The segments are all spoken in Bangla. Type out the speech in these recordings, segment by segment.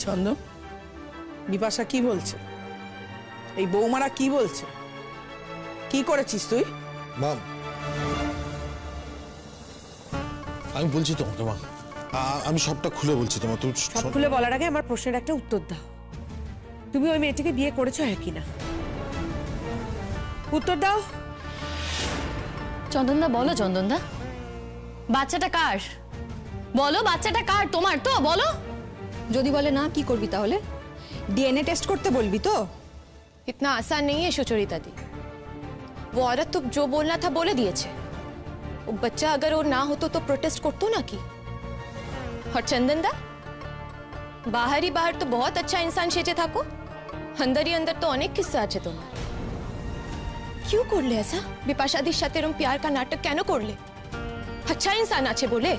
চন্দন, বিপাশা কি বলছে? এই বৌমারা কি বলছে? কি করেছিস তুই? মা, আমি বলছি তোমাকে, মা আমি সবটা খুলে বলছি তোমার। তুমি সব খুলে বলার আগে আমার প্রশ্নের একটা উত্তর দাও। তুমি ওই মেয়েটিকে বিয়ে করেছো হ্যাঁ কিনা? উত্তর দাও। চন্দনদা বলো, চন্দনদা বাচ্চাটা কার? বলো বাচ্চাটা কার? তোমার তো? বলো। যদি বলে না কি করবি তাহলে? डीएनए टेस्ट करते बोलबी तो? इतना आसान नहीं है सुचरिता दी। वो औरत तो जो बोलना था बोले दिए छे। वो बच्चा अगर वो ना होतो तो प्रोटेस्ट करतो ना की। और चंदन दा बाहर ही बाहर तो बहुत अच्छा इंसान सेजे था को, अंदर ही अंदर तो अनेक किस्सा आछे तुम्हार। क्यों करले ऐसा? बिपाशा दी साथे एरकम प्यार का नाटक केनो करले? अच्छा इंसान आछे बोले?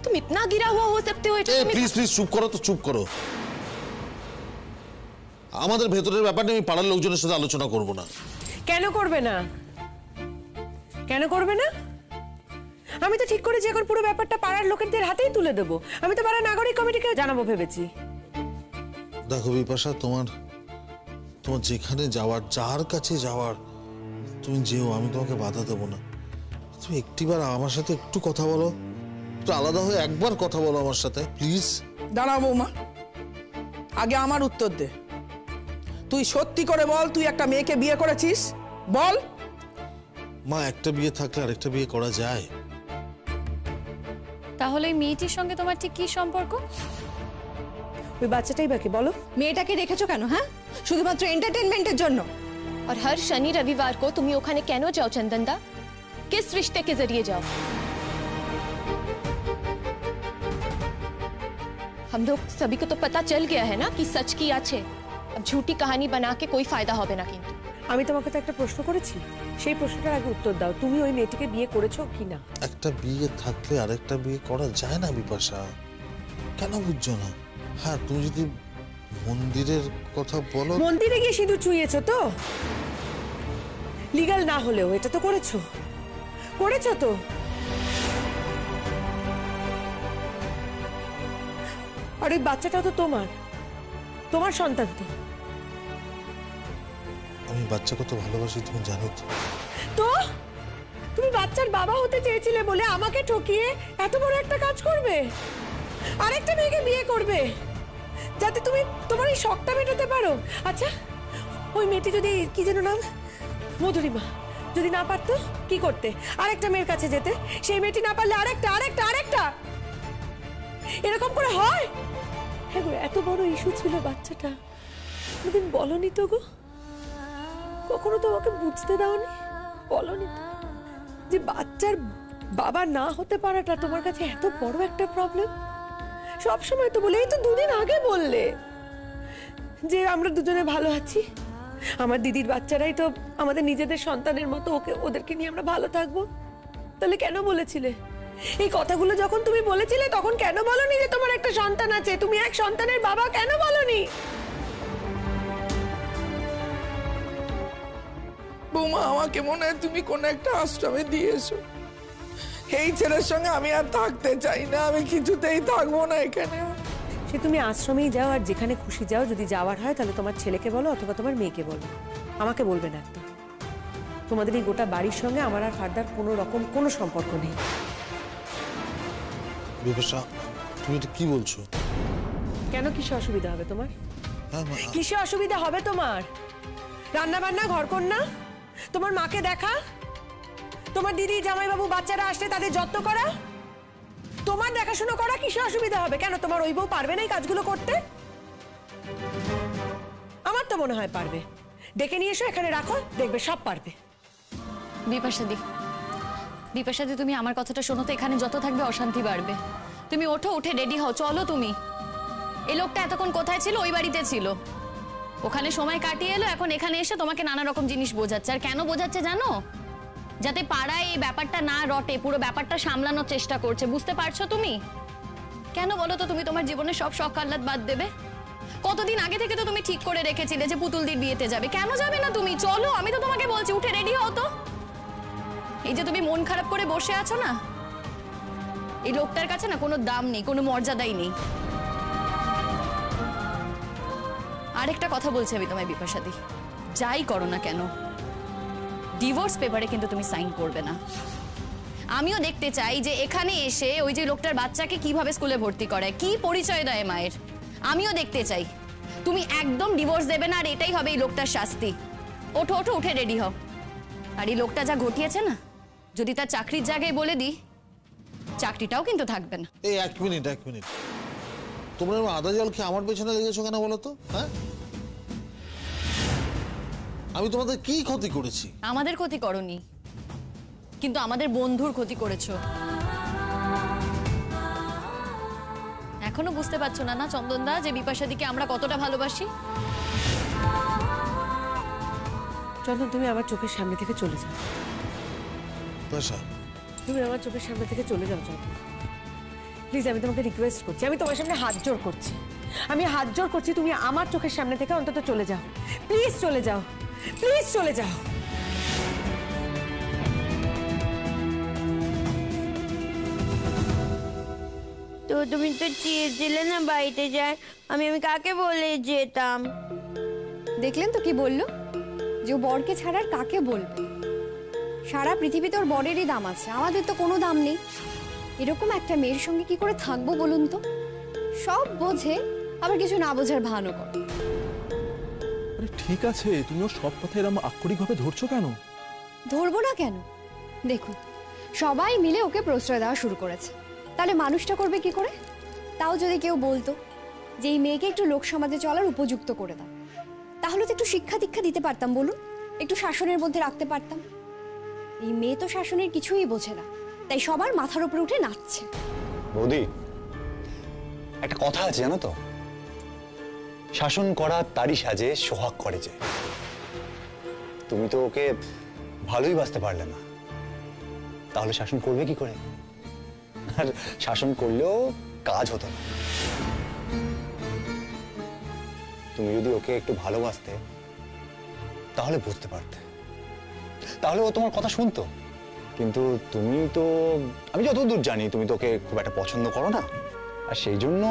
तुम इतना गिरा हुआ हो सकते हो? प्लीज प्लीज चुप करो तो, चुप करो। আমাদের ভেতরের ব্যাপারটা আমি পাড়ার লোকজনের সাথে আলোচনা করব না। কেন করবে না? কেন করবে না? আমি তো ঠিক করেছি এখন পুরো ব্যাপারটা পাড়ার লোকেদের হাতেই তুলে দেব। আমি তো পাড়ার নাগরিক কমিটিকে জানাবো ভেবেছি। দেখো বিপাশা, তোমার যেখানে যাওয়ার, যার কাছে যাওয়ার তুমি যেও, আমি তোমাকে বাধা দেব না। তুমি একটিবার আমার সাথে একটু কথা বলো, একটু আলাদা হয়ে একবার কথা বলো আমার সাথে প্লিজ। দাঁড়াও বৌমা, আগে আমার উত্তর দে। তুই সত্যি করে বল, তুই একটা মেয়েকে বিয়ে করেছিস? বল। মা, একটা বিয়ে থাকলে আরেকটা বিয়ে করা যায়। তাহলে এই মেয়েটির সঙ্গে তোমার ঠিক কি সম্পর্ক? ওই বাচ্চাটাই বাকি, বলো। মেয়েটাকে রেখেছো কেন? হ্যাঁ, শুধুমাত্র এন্টারটেইনমেন্টের জন্য? और हर शनि रविवार को तुम ओखाने केनो जाओ चंदन दा? किस रिश्ते के जरिए जाओ? हम लोग सभी को तो पता चल गया है ना कि सच की आछे। अब झूठी कहानी बना के कोई फायदा होबे ना। किंतु আমি তোমাকে তো একটা প্রশ্ন করেছি, সেই প্রশ্নটার আগে উত্তর দাও। তুমি ওই মেয়েটিকে বিয়ে করেছো কিনা? একটা বিয়ে থাকলে আরেকটা বিয়ে করা যায় না বিপাশা, কেন বুঝছো না? হ্যাঁ, তুমি যদি মন্দিরের কথা বলো, মন্দিরে গিয়ে সিঁদুর চুইয়েছো তো? লিগ্যাল না হলেও এটা তো করেছো, করেছো তো। আর ওই বাচ্চাটাও তো তোমার সন্তান তো। আমি বাচ্চা কত ভালোবাসি তুমি জানো তো। তো তুমি বাচ্চার বাবা হতে চেয়েছিলে বলে আমাকে ঠকিয়ে এত বড় একটা কাজ করবে, আরেকটা মেয়েকে বিয়ে করবে যাতে তুমি তোমার এই শখটা মেটাতে পারো। আচ্ছা, ওই মেয়েটি যদি, কি যেন নাম, মধুরিমা, যদি না পারতো কি করতে? আরেকটা মেয়ের কাছে যেতে। সেই মেয়েটি না পারলে আরেকটা আরেকটা আরেকটা, এরকম করে হয়? হ্যাঁ গো, এত বড় ইস্যু ছিল বাচ্চাটা, কোনদিন বলনি তো গো? কখনো তো আমাকে বুঝতে দাওনি, বলনি তো যে বাচ্চার বাবা না হতে পারাটা তোমার কাছে এত বড় একটা প্রবলেম। সব সময় তো বলে, এই তো দুদিন আগে বললে যে আমরা দুজনে ভালো আছি, আমার দিদির বাচ্চারাই তো আমাদের নিজেদের সন্তানের মতো, ওদেরকে নিয়ে আমরা ভালো থাকবো। তাহলে কেন বলেছিলে এই কথাগুলো? যখন তুমি বলেছিলে তখন কেন বলনি যে তোমার একটা সন্তান আছে, তুমি এক সন্তানের বাবা? কেন বলনি? বৌমা, আমাকে মনে হয় তুমি কোন একটা আশ্রমে দিয়েছো। এই ছেলের সঙ্গে আমি আর থাকতে চাই না, আমি কিছুতেই থাকবো না এখানে। সে তুমি আশ্রমেই যাও আর যেখানে খুশি যাও। যদি যাওয়ার হয় তাহলে তোমার ছেলেকে বলো অথবা তোমার মেয়েকে বলো, আমাকে বলবে না একদম। তোমাদের এই গোটা বাড়ির সঙ্গে আমার আর ফার্দার কোনো রকম কোনো সম্পর্ক নেই। বিপাশা, তুমি এটা কি বলছো? কেন, কিসে অসুবিধা হবে তোমার? হ্যাঁ মা, কিসে অসুবিধা হবে তোমার? রান্না বান্না, ঘর কন্যা, তোমার মাকে দেখা, তোমার দিদি জামাইবাবু বাচ্চারা আসলে তাদের যত্ন করা, তোমার দেখাশোনা করা, কিসে অসুবিধা হবে? কেন, তোমার ওই বউ পারবে না এই কাজগুলো করতে? আমার তো মনে হয় পারবে। ডেকে নিয়ে এসো, এখানে রাখো, দেখবে সব পারবে। বিপাশাদি, বিপাশাদি তুমি আমার কথাটা শোনো তো। এখানে যত থাকবে অশান্তি বাড়বে। তুমি ওঠো, উঠে রেডি হও, চলো তুমি। এই লোকটা এতক্ষণ কোথায় ছিল? ওই বাড়িতে ছিল, ওখানে সময় কাটিয়ে এলো, এখন এখানে এসে তোমাকে নানা রকম জিনিস বোঝাচ্ছে। আর কেন বোঝাচ্ছে জানো? যাতে পাড়ায় এই ব্যাপারটা না রটে, পুরো ব্যাপারটা সামলানোর চেষ্টা করছে। বুঝতে পারছো তুমি? কেন বলো তো? তুমি তোমার জীবনে সব শখ আহ্লাদ বাদ দেবে? কতদিন আগে থেকে তো তুমি ঠিক করে রেখেছিলে যে পুতুলদির বিয়েতে যাবে। কেন যাবে না তুমি? চলো, আমি তো তোমাকে বলছি, উঠে রেডি হও তো। এই যে তুমি মন খারাপ করে বসে আছো না, এই লোকটার কাছে না কোনো দাম নেই, কোনো মর্যাদাই নেই। আরেকটা কথা বলছি আমি তোমায় বিপাশাদি, যাই করো না কেন ডিভোর্স পেপারে কিন্তু তুমি সাইন করবে না। আমিও দেখতে চাই যে এখানে এসে ওই যে লোকটার বাচ্চাকে কিভাবে স্কুলে ভর্তি করায়, কি পরিচয় দেয় মায়ের, আমিও দেখতে চাই। তুমি একদম ডিভোর্স দেবে না, আর এটাই হবে এই লোকটার শাস্তি। ওঠো ওঠো, উঠে রেডি হও। আর এই লোকটা যা ঘটিয়েছে না, যদি তার চাকরির জায়গায় বলে দিই, চাকরিটাও কিন্তু থাকবে না। এই এক মিনিট, তোমরা আদা জল খেয়ে আমার পেছনে লেগেছো কেন বলো তো? হ্যাঁ, আমি তোমাদের কি ক্ষতি করেছি? আমাদের ক্ষতি করনি, কিন্তু আমাদের বন্ধুর ক্ষতি করেছো। এখনো বুঝতে পারছো না না চন্দনদা, যে বিপাশাদিকে আমরা কতটা ভালোবাসি? চন্দন, তুমি আমার চোখের সামনে থেকে চলে যাও। বিপাশা, তুমি আমার চোখের সামনে থেকে চলে যাও চন্দন, প্লিজ। আমি তোমাকে রিকোয়েস্ট করছি, আমি তোমার সামনে হাত জোড় করছি, তুমি আমার চোখের সামনে থেকে অন্তত চলে যাও। প্লিজ চলে যাও, প্লিজ চলে যাও। তো তুমি তো চেয়েছিলে না বাড়িতে যাই, আমি কাকে বলে যেতাম? দেখলেন তো কি বললো, যে ও বরকে ছাড়া আর কাকে বলবে? সারা পৃথিবীতে ওর বরেরই দাম আছে, আমাদের তো কোনো দাম নেই। এরকম একটা মেয়ের সঙ্গে কি করে থাকবো বলুন তো? সব বোঝে, আবার কিছু না বোঝার ভানও করে। আরে ঠিক আছে, তুমি ওর সব কথা এরকম আক্ষরিকভাবে ধরছো কেন? ধরবো না কেন? দেখুন, সবাই মিলে ওকে প্রশ্রয় দেওয়া শুরু করেছে, তাহলে মানুষটা করবে কি করে? তাও যদি কেউ বলতো যে এই মেয়েকে একটু লোক সমাজে চলার উপযুক্ত করে দাও, তাহলে তো একটু শিক্ষা দীক্ষা দিতে পারতাম, বলুন, একটু শাসনের মধ্যে রাখতে পারতাম। এই মেয়ে তো শাসনের কিছুই বোঝে না, তাই সবার মাথার উপরে উঠে নাচছে। বৌদি, একটা কথা আছে জানো তো, শাসন করা তারই সাজে সোহাগ করে যে। তুমি তো ওকে ভালোই বাসতে পারলে না, তাহলে শাসন করবে কি করে? আর শাসন করলেও কাজ হতো না। তুমি যদি ওকে একটু ভালোবাসতে, তাহলে বুঝতে পারতে, তাহলে ও তোমার কথা শুনতো। কিন্তু তুমি তো, আমি যতদূর জানি, তুমি তোকে খুব একটা পছন্দ করো না, আর সেই জন্য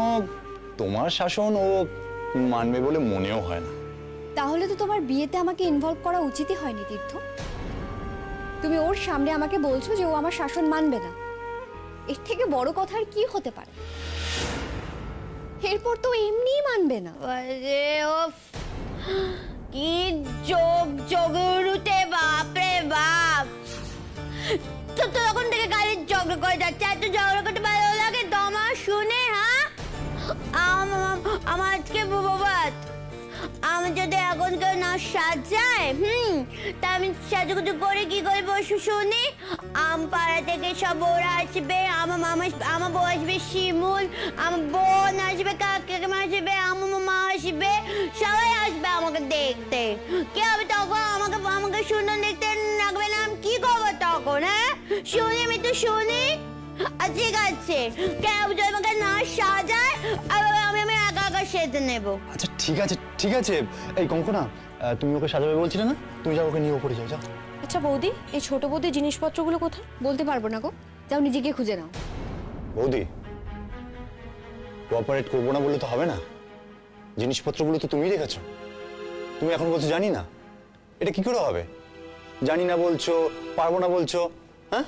তোমার শাসন ও মানবে বলে মনেও হয় না। তাহলে তো তোমার বিয়েতে আমাকে ইনভলভ করা উচিতই হয়নি তীর্থ। তুমি ওর সামনে আমাকে বলছো যে ও আমার শাসন মানবে না, এর থেকে বড় কথা আর কি হতে পারে? এরপর তো এমনিই মানবে না। আরে ও কি যোগ জগরুতে, বাপরে বাপ! তো তখন থেকে গাড়ির ঝগড়া করে যাচ্ছে, এত ঝগড়া করতে ভালো লাগে তোমার শুনে? হ্যাঁ, আমার আজকে বাবাত, আমি যদি এখন কেউ না সাজায়, তা আমি সাজুগুজু করে কি করে বসে শুনি? পাড়া থেকে সব ওরা আসবে, আমার মামা, আমার বউ আসবে শিমুল, আমার বোন আসবে, কাকিমা আসবে, আমার মামা আসবে, সবাই আসবে আমাকে দেখতে। কি হবে তখন? আমাকে সুন্দর দেখতে রাখবে না? আমি কি করবো তখন? হ্যাঁ, শুনি, আমি তো শুনি। ঠিক আছে, কেউ যদি আমাকে না সাজায়, আমি একা একা সেজে নেবো। আচ্ছা ঠিক আছে, এই কঙ্কনা, তুমি ওকে সাজাবে বলছিলে না? তুমি যাও, ওকে নিয়ে উপরে যাও। আচ্ছা বৌদি, এই ছোট বৌদি জিনিসপত্রগুলো কোথায়? বলতে পারবো না গো, যাও নিজেকে খুঁজে নাও। বৌদি, কোঅপারেট করবো না বললে তো হবে না। জিনিসপত্রগুলো তো তুমি রেখেছো, তুমি এখন বলছো জানি না। এটা কি করে হবে? জানি না বলছো, পারবো না বলছো, হ্যাঁ?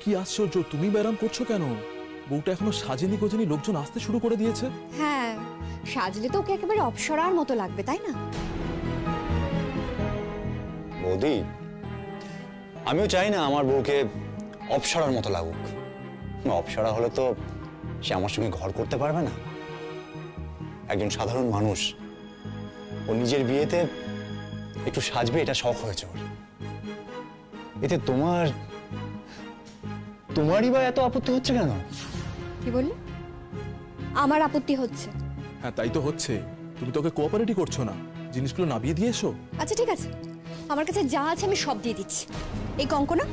কি আশ্চর্য, তুমি ব্যারাম করছো কেন? বউটা এখনো সাজেনি গোজেনি, লোকজন আসতে শুরু করে দিয়েছে। হ্যাঁ, সাজলে তো ওকে একেবারে অপসরার মতো লাগবে, তাই না? বৌদি, আমিও চাই না আমার বউকে অপসরার মতো লাগুক। অপসরা হলে তো সে আমার সঙ্গে ঘর করতে পারবে না। একজন সাধারণ মানুষ, ও নিজের বিয়েতে একটু সাজবে, এটা শখ হয়েছে ওর। এতে তোমারই বা এত আপত্তি হচ্ছে কেন? কি বললে? আমার আপত্তি হচ্ছে? হ্যাঁ, তাই তো হচ্ছে। তুমি তোকে কোঅপারেটই করছো না, জিনিসগুলো নামিয়ে দিয়ে এসো। আচ্ছা ঠিক আছে, আমার কাছে যা আছে আমি সব দিয়ে দিচ্ছি। এই কঙ্কনা,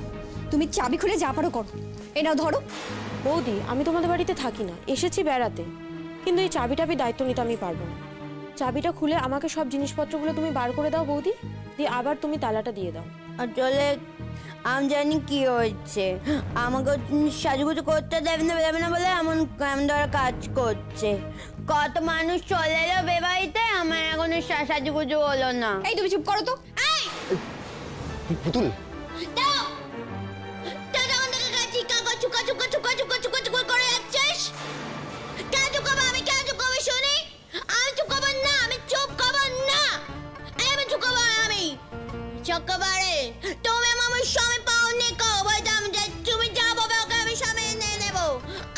তুমি চাবি খুলে যা পারো করো। এ নাও ধরো। বৌদি, আমি তোমাদের বাড়িতে থাকি না, এসেছি বেড়াতে, কিন্তু এই চাবিটা দায়িত্ব নিতে আমি পারবো না। চাবিটা খুলে আমাকে সব জিনিসপত্রগুলো তুমি বার করে দাও বৌদি, দিয়ে আবার তুমি তালাটা দিয়ে দাও। আসলে আমি জানি কি হচ্ছে, আমাকে সাজুগুজু করতে দেবে না বলে এমন ধরো কাজ করছে। কত মানুষ চলে এলো বেবাড়িতে, আমার এখনো সাজুগুজু হলো না। এই তুমি চুপ করো তো। পুতুল দাও দাও, তখন থেকে কাছি কাকা চুকা চুকা চুকা চুকা চুকা চুকা করে যাচ্ছিস। কেন চুকাবো আমি, কেন চুকাবো শুনি? আমি চুকাবো না, আমি চুপ করবো না, আমি চুকাবো আমি চুকাবারে। তুমি আমার স্বামী পাওনি কবে, তুমি যা বলবে ওকে আমি স্বামী এনে নেবো।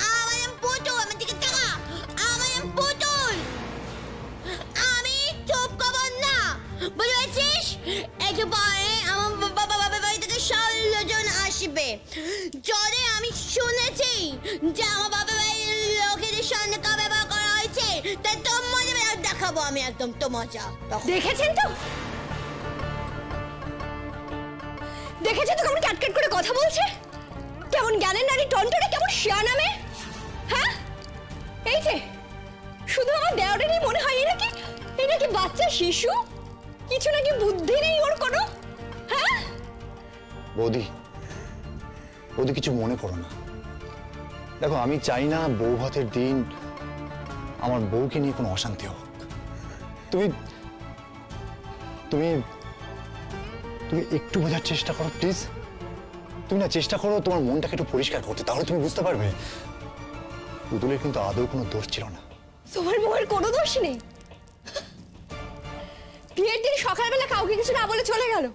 আমার নাম পুতুল, আমার দিকে টাকা, আমার নাম পুতুল, আমি চুপ করবো না, বুঝেছিস? একটু পরে আমার বাবা বাড়ি থেকে 16 জন আসবে। যদি আমি শুনেছি যে আমার বাবা বাড়ির লোকেদের সঙ্গে কা ব্যবহার করা হয়েছে, তাই তোর মজা দেখাবো আমি, একদম তো মজা। দেখেছেন তো, দেখেছেন তো কেমন ক্যাটক্যাট করে কথা বলছে, কেমন জ্ঞানের নারী টনটনে, কেমন শিয়া নামে। হ্যাঁ, এই যে শুধু আমার দেওরেরই মনে হয় এই নাকি বাচ্চা শিশু, কিছু নাকি বুদ্ধি নেই ওর কোনো। হ্যাঁ বৌদি, বৌদি কিছু মনে করো না। দেখো, আমি চাই না বউ ভাতের দিন আমার বউকে নিয়ে কোনো অশান্তি হোক। তুমি তুমি তুমি একটু বোঝার চেষ্টা করো প্লিজ। তুমি না চেষ্টা করো তোমার মনটাকে একটু পরিষ্কার করতে, তাহলে তুমি বুঝতে পারবে পুতুলের কিন্তু আদৌ কোনো দোষ ছিল না। তোমার বউয়ের কোনো দোষ নেই। বিয়ের দিন সকালবেলা কাউকে কিছু না বলে চলে গেল,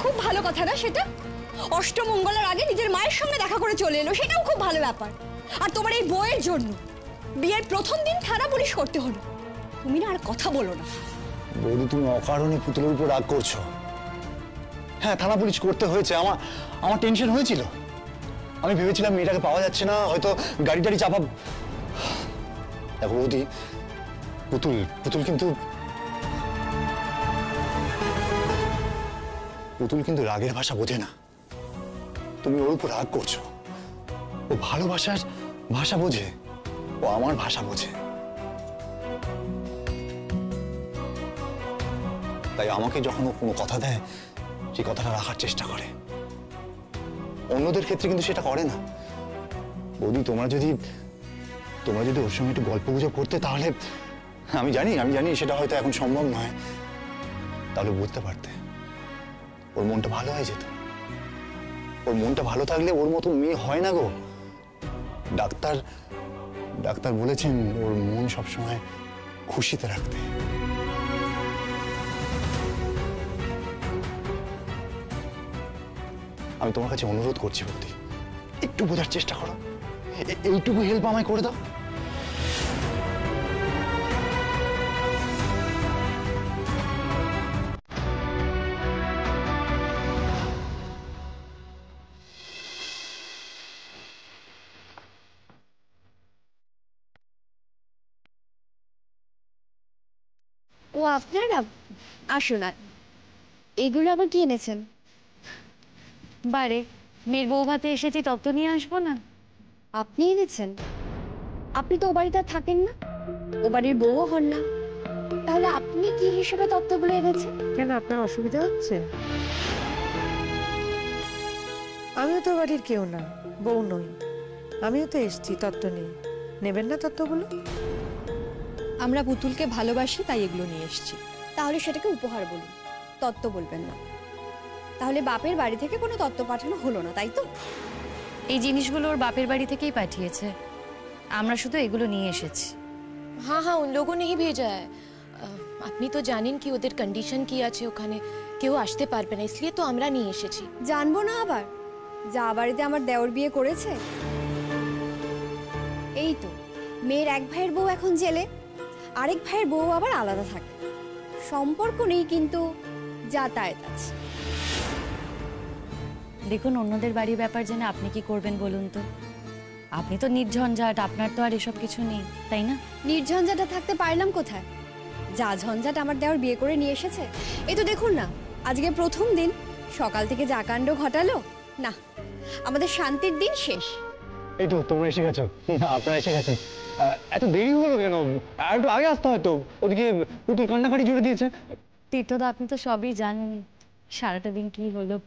খুব ভালো কথা না সেটা? অষ্টমঙ্গলার আগে নিজের মায়ের সঙ্গে দেখা করে চলে এলো, সেটাও খুব ভালো ব্যাপার। আর তোমার এই বউয়ের জন্য বিয়ের প্রথম দিন থানা পুলিশ করতে হলো। তুমি না আর কথা বলো না। বৌদি, তুমি অকারণে পুতুলের উপর রাগ করছো। হ্যাঁ, থানা পুলিশ করতে হয়েছে, আমার টেনশন হয়েছিল। আমি ভেবেছিলাম মেয়েটাকে পাওয়া যাচ্ছে না, হয়তো গাড়ি টাড়ি চাপা। দেখো বৌদি, পুতুল কিন্তু রাগের ভাষা বোঝে না। তুমি ওর উপর রাগ করছো। ও ভালোবাসার ভাষা বোঝে, ও আমার ভাষা বোঝে। তাই আমাকে যখন ও কোনো কথা দেয়, সেই কথাটা রাখার চেষ্টা করে। অন্যদের ক্ষেত্রে কিন্তু সেটা করে না। বৌদি, তোমরা যদি ওর সঙ্গে একটু গল্প গুজব করতে, তাহলে আমি জানি সেটা হয়তো এখন সম্ভব নয়, তাহলে বুঝতে পারতে ওর মনটা ভালো হয়ে যেত। ওর মনটা ভালো থাকলে ওর মতো মেয়ে হয় না গো। ডাক্তার বলেছেন ওর মন সবসময় খুশিতে রাখতে। আমি তোমার কাছে অনুরোধ করছি বৌদি, একটু বোঝার চেষ্টা করো, এইটুকু হেল্প আমায় করে দাও। ও আপনারা আসুন, এগুলো আবার কি এনেছেন? বারে মেয়ের বউ ভাতে এসেছি, তত্ত্ব নিয়ে আসবো না? আপনি এনেছেন? আপনি তো ও বাড়িতে থাকেন না, ও বাড়ির বউও হন না, তাহলে আপনি কি হিসেবে তত্ত্বগুলো এনেছেন? কেন, আপনার অসুবিধা হচ্ছে? আমিও তো বাড়ির কেউ না, বউ নই, আমিও তো এসছি তত্ত্ব নিয়ে। নেবেন না তত্ত্বগুলো? আমরা পুতুলকে ভালোবাসি, তাই এগুলো নিয়ে এসেছি। তাহলে সেটাকে উপহার বলুন, তত্ত্ব বলবেন না। তাহলে বাপের বাড়ি থেকে কোনো তত্ত্ব পাঠানো হলো না, তাই তো? এই জিনিসগুলো ওর বাপের বাড়ি থেকেই পাঠিয়েছে, আমরা শুধু এগুলো নিয়ে এসেছি। हाँ हाँ, उन लोगों ने ही भेजा है। আপনি তো জানেন কি ওদের কন্ডিশন কি আছে, ওখানে কেউ আসতে পারবে না, इसलिए তো আমরা নিয়ে এসেছি। জানবো না আবার যা বাড়িতে আমার দেওর বিয়ে করেছে? এই তো মেয়ের এক ভাইয়ের বউ এখন জেলে, আরেক ভাইয়ের বউ আবার আলাদা থাকে, সম্পর্ক নেই কিন্তু যাতায়াত আছে। দেখুন, অন্যদের বাড়ির ব্যাপার জেনে আপনি কি করবেন বলুন তো? আপনি তো নির্ঝঞ্ঝাট, আপনার তো আর এসব কিছু নেই, তাই না? নির্ঝঞ্ঝাটা থাকতে পারলাম কোথায়? যা ঝঞ্ঝাট আমার দেওর বিয়ে করে নিয়ে এসেছে। এই তো দেখুন না, আজকে প্রথম দিন, সকাল থেকে যা কাণ্ড ঘটালো না, আমাদের শান্তির দিন শেষ। এই তো তোমরা এসে গেছো, আপনারা এসে গেছেন। এত দেরি হলো কেন? আর একটু আগে আসতে হয়তো, ওদিকে পুতুল কান্নাকাটি জুড়ে দিয়েছে। তীর্থদা, আপনি তো সবই জানেন সারাটা দিন কি হলো।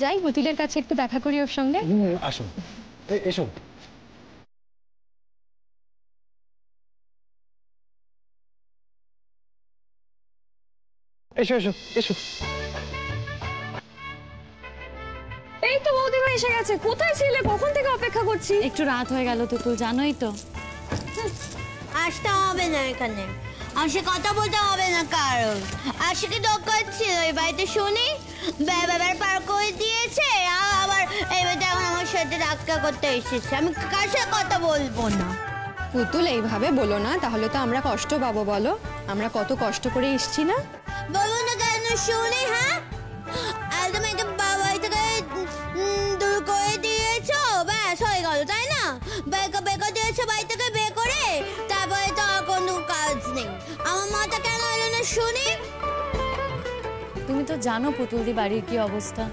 যাই পুতুলের কাছে একটু দেখা করি ওর সঙ্গে। আসুন, এসো। এসো এসো এসো। এই তো বৌদিমা এসে গেছে। কোথায় ছিলে? কখন থেকে অপেক্ষা করছি। একটু রাত হয়ে গেল তো, তুই জানোই তো। আসতে হবে না এখানে, আসে কথা বলতে হবে না কারণ আশিকে দরকার ছিল এই বাড়িতে শুনি ব্যাপার পার করে দিয়েছে, আবার এই বাড়িতে এখন আমার সাথে ধাক্কা করতে এসেছে। আমি কার সাথে কথা বলবো না। পুতুল এইভাবে বলো না, তাহলে তো আমরা কষ্ট পাবো। বলো, আমরা কত কষ্ট করে এসছি না। বলবো না কেন শুনি? হ্যাঁ, একদম একে বাড়ি থেকে দূর করে দিয়েছো, ব্যাস হয়ে গেল তাই না? বেকার দিয়েছো বাড়ি থেকে বের করে, তারপরে তো আর কোনো কাজ নেই। আমার মাথা কেন এলো না শুনি? তুমি তো জানো পুতুলদি বাড়ির কি অবস্থা,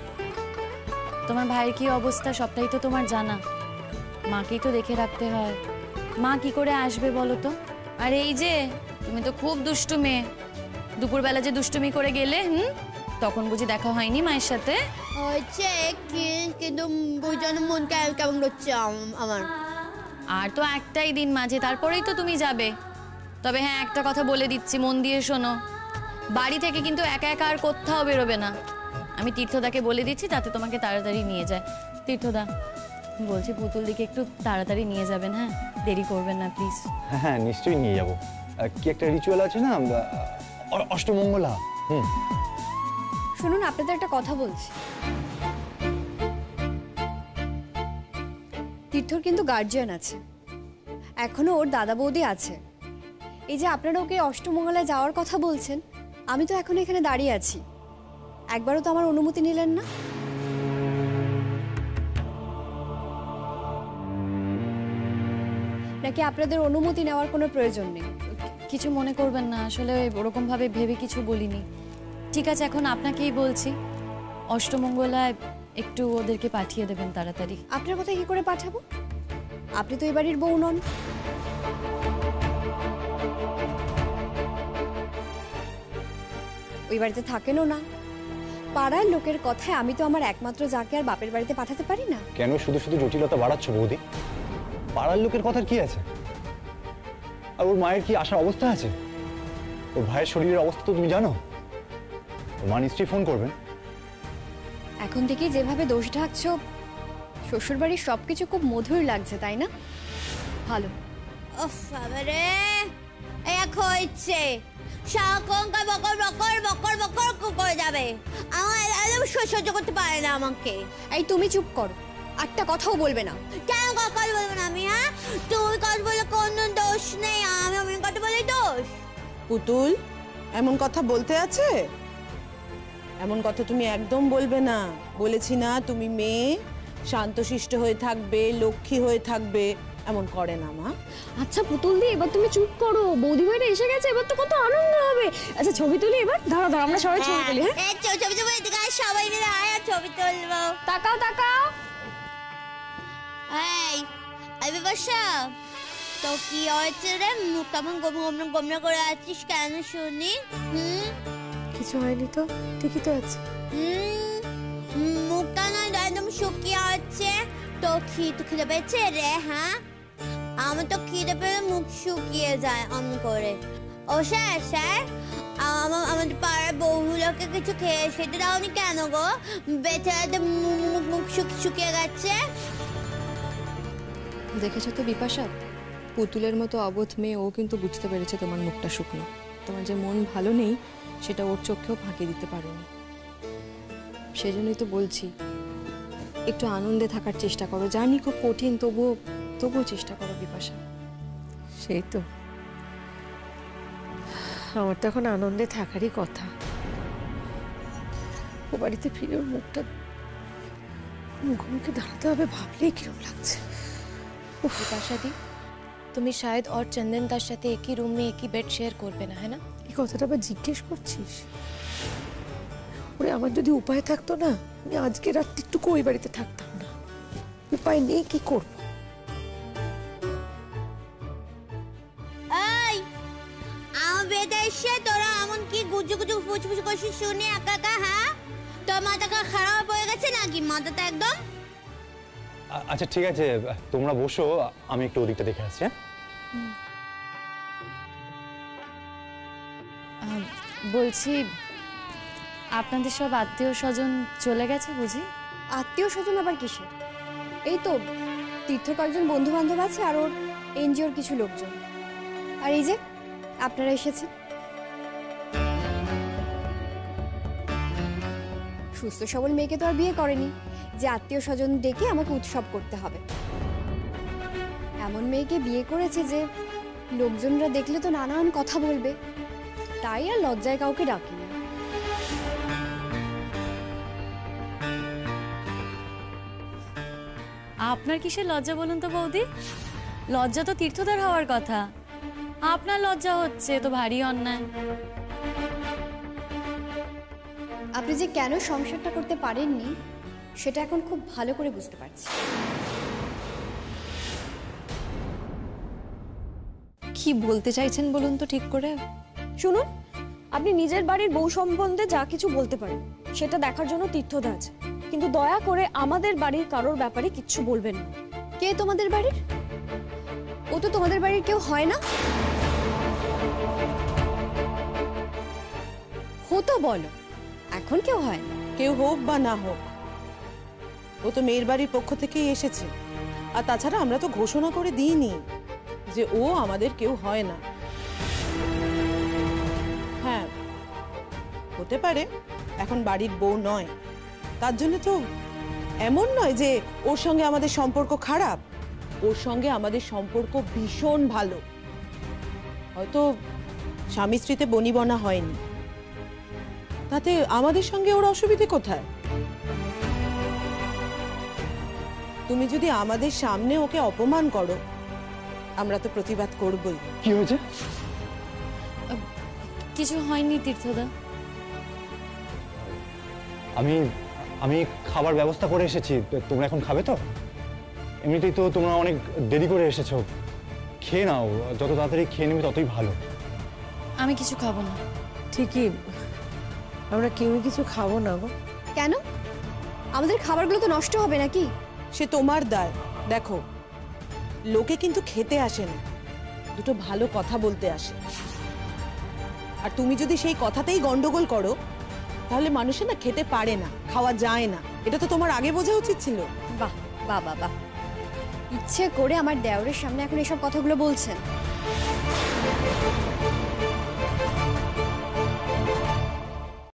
তোমার ভাইয়ের কি অবস্থা, সবটাই তো তোমার জানা। মাকেই তো দেখে রাখতে হয়। মা কি করে আসবে বলো তো? আর এই যে তুমি তো খুব দুষ্টু মেয়ে, দুপুরবেলা যে দুষ্টুমি করে গেলে, তখন বুঝি দেখা হয়নি মায়ের সাথে? হচ্ছে কিন্তু বুঝানো মন কেমন করছে আমার। আর তো একটাই দিন মাঝে, তারপরেই তো তুমি যাবে। তবে হ্যাঁ, একটা কথা বলে দিচ্ছি, মন দিয়ে শোনো, বাড়ি থেকে কিন্তু একা একা আর কোথাও বেরোবে না। আমি তীর্থদাকে বলে দিচ্ছি, তাতে তোমাকে তাড়াতাড়ি নিয়ে যায়। তীর্থদা বলছি, পুতুল দিকে একটু তাড়াতাড়ি নিয়ে যাবেন, হ্যাঁ, দেরি করবেন না প্লিজ। হ্যাঁ নিশ্চয়ই নিয়ে যাবো। কি একটা রিচুয়াল আছে না, অষ্টমঙ্গলা। শুনুন, আপনাদের একটা কথা বলছি। তীর্থর কিন্তু গার্জিয়ান আছে, এখনো ওর দাদা বৌদি আছে। এই যে আপনারা ওকে অষ্টমঙ্গলায় যাওয়ার কথা বলছেন, আমি তো এখন এখানে দাঁড়িয়ে আছি, একবারও তো আমার অনুমতি নিলেন না। নাকি আপনাদের অনুমতি নেওয়ার কোনো প্রয়োজন নেই? কিছু মনে করবেন না, আসলে ওরকম ভাবে ভেবে কিছু বলিনি। ঠিক আছে, এখন আপনাকেই বলছি, অষ্টমঙ্গলায় একটু ওদেরকে পাঠিয়ে দেবেন তাড়াতাড়ি। আপনার কথা কি করে পাঠাবো? আপনি তো এই বাড়ির বউ নন। ওই বাড়িতে থাকেনও না। পাড়ার লোকের কথায় আমি তো আমার একমাত্র যাকে আর বাপের বাড়িতে পাঠাতে পারি না। কেন শুধু শুধু জটিলতা বাড়াচ্ছ বৌদি? পাড়ার লোকের কথার কি আছে? আর ওর মায়ের কি আসার অবস্থা আছে? ওর ভাইয়ের শরীরের অবস্থা তো তুমি জানো। ওর মা নিশ্চয়ই ফোন করবেন। এখন থেকে যেভাবে দোষ ঢাকছো, শ্বশুরবাড়ির সবকিছু খুব মধুর লাগছে, তাই না? ভালো। উফ বাবারে, এক হয়েছে সারাক্ষণ বকর বকর বকর বকর করে যাবে। আমার একদম সহ্য করতে পারে না আমাকে। এই তুমি চুপ করো, একটা কথাও বলবে না। কেন কথা বলবো না আমি? হ্যাঁ, তুমি কথা বলে কোনো দোষ নেই, আমি কথা বলে দোষ। পুতুল, এমন কথা বলতে আছে? এমন কথা তুমি একদম বলবে না। বলেছি না, তুমি মেয়ে, শান্তশিষ্ট হয়ে থাকবে, লক্ষ্মী হয়ে থাকবে। এমন করে না মা। আচ্ছা পুতুল দি, এবার তুমি চুপ করো। বৌদি ভাইরা এসে গেছে, এবার তো কত আনন্দ হবে। আচ্ছা ছবি তুলি এবার। দাঁড়া দাঁড়া, আমরা সবাই ছবি তুলি। হ্যাঁ, ছবি তুলবো, এদিকে সবাই মিলে আয় ছবি তুলবো। তাকাও তাকাও। এই বিপাশা, তো কি হয়েছে রে? মুখ কেমন গোমরা করে আছিস কেন শুনি? কিছু হয়নি তো, ঠিকই তো আছে। মুখটা না একদম শুকিয়ে আছে। তো খিদে পেয়েছে রে? হ্যাঁ, আমার তো খিদে পেলে মুখ শুকিয়ে যায় অন করে। ও স্যার স্যার, আমাদের পাড়ার বউগুলোকে কিছু খেতে দাওনি কেন গো? বেচারাদের মুখ শুকিয়ে গেছে। দেখেছো তো বিপাশা, পুতুলের মতো অবোধ মেয়ে ও কিন্তু বুঝতে পেরেছে তোমার মুখটা শুকনো। তোমার যে মন ভালো নেই সেটা ওর চোখেও ফাঁকি দিতে পারেনি। সেজন্যই তো বলছি, একটু আনন্দে থাকার চেষ্টা করো। জানি খুব কঠিন, তবুও চেষ্টা করো বিপাশা। সেই তো, আমার তো এখন আনন্দে থাকারই কথা। ও বাড়িতে ফিরে ওর মুখোমুখি দাঁড়াতে হবে ভাবলেই কিরম লাগছে। বিপাশাদি, তুমি শায়দ और चंदन তার সাথে একই রুম में একই বেড শেয়ার করবে না, হ্যাঁ না? এই কথাটা আবার জিজ্ঞেস করছিস? ওরে, আমার যদি উপায় থাকতো না, আমি আজকে রাত্রিটুকু ওই বাড়িতে থাকতাম না। উপায় নেই, কি করব? এই আমার বেদে এসে তোরা এমন কি গুজু গুজু ফুচফুচ করছিস শুনি একা একা? হ্যাঁ, তোর মাথাটা খারাপ হয়ে গেছে নাকি? মাথাটা একদম। আচ্ছা ঠিক আছে, তোমরা বসো, আমি একটু ওদিকটা দেখে আসছি। বলছি আপনাদের সব আত্মীয় স্বজন চলে গেছে বুঝি? আত্মীয় স্বজন আবার কিসের? এই তো তীর্থর কয়েকজন বন্ধু বান্ধব আছে আর ওর এনজিওর কিছু লোকজন। আর এই যে আপনারা এসেছেন। সুস্থ সবল মেয়েকে তো আর বিয়ে করেনি যে আত্মীয় স্বজন ডেকে আমাকে উৎসব করতে হবে। এমন মেয়েকে বিয়ে করেছে যে লোকজনরা দেখলে তো নানান কথা বলবে, তাই আর লজ্জায় কাউকে ডাকিনি। আপনার কিসের লজ্জা বলুন তো বৌদি? লজ্জা তো তীর্থদার হওয়ার কথা, আপনার লজ্জা হচ্ছে, তো ভারী অন্যায়। আপনি যে কেন সংসারটা করতে পারেননি সেটা এখন খুব ভালো করে বুঝতে পারছি। কি বলতে চাইছেন বলুন তো ঠিক করে? শুনুন, আপনি নিজের বাড়ির বউ সম্বন্ধে যা কিছু বলতে পারেন সেটা দেখার জন্য তীর্থদা আছে, কিন্তু দয়া করে আমাদের বাড়ির কারোর ব্যাপারে কিচ্ছু বলবেন না। কে তোমাদের বাড়ির? ও তো তোমাদের বাড়ির কেউ হয় না। হতো বলো, এখন কেউ হয় না। কেউ হোক বা না হোক, ও তো মেয়ের বাড়ির পক্ষ থেকেই এসেছে। আর তাছাড়া আমরা তো ঘোষণা করে দিইনি যে ও আমাদের কেউ হয় না। হ্যাঁ, হতে পারে এখন বাড়ির বউ নয়, তার জন্য তো এমন নয় যে ওর সঙ্গে আমাদের সম্পর্ক খারাপ। ওর সঙ্গে আমাদের সম্পর্ক ভীষণ ভালো। হয়তো স্বামী স্ত্রীতে বনিবনা হয়নি, তাতে আমাদের সঙ্গে ওর অসুবিধে কোথায়? তুমি যদি আমাদের সামনে ওকে অপমান করো, আমরা তো প্রতিবাদ করবই। কি হয়েছে? কিছু হয়নি তীর্থদা। আমি আমি খাবার ব্যবস্থা করে এসেছি, তোমরা এখন খাবে তো? এমনিতেই তো তোমরা অনেক দেরি করে এসেছো, খেয়ে নাও, যত তাড়াতাড়ি খেয়ে নেবে ততই ভালো। আমি কিছু খাবো না। ঠিকই, আমরা কেউই কিছু খাবো না গো। কেন? আমাদের খাবারগুলো তো নষ্ট হবে নাকি? সে তোমার দায়। দেখো, লোকে কিন্তু খেতে আসে না, দুটো ভালো কথা বলতে আসে। আর তুমি যদি সেই কথাতেই গন্ডগোল করো, তাহলে মানুষে না খেতে পারে না, খাওয়া যায় না। এটা তো তোমার আগে বোঝা উচিত ছিল। বাহ বাহ বাহ বাহ, ইচ্ছে করে আমার দেওরের সামনে এখন এসব কথাগুলো বলছেন।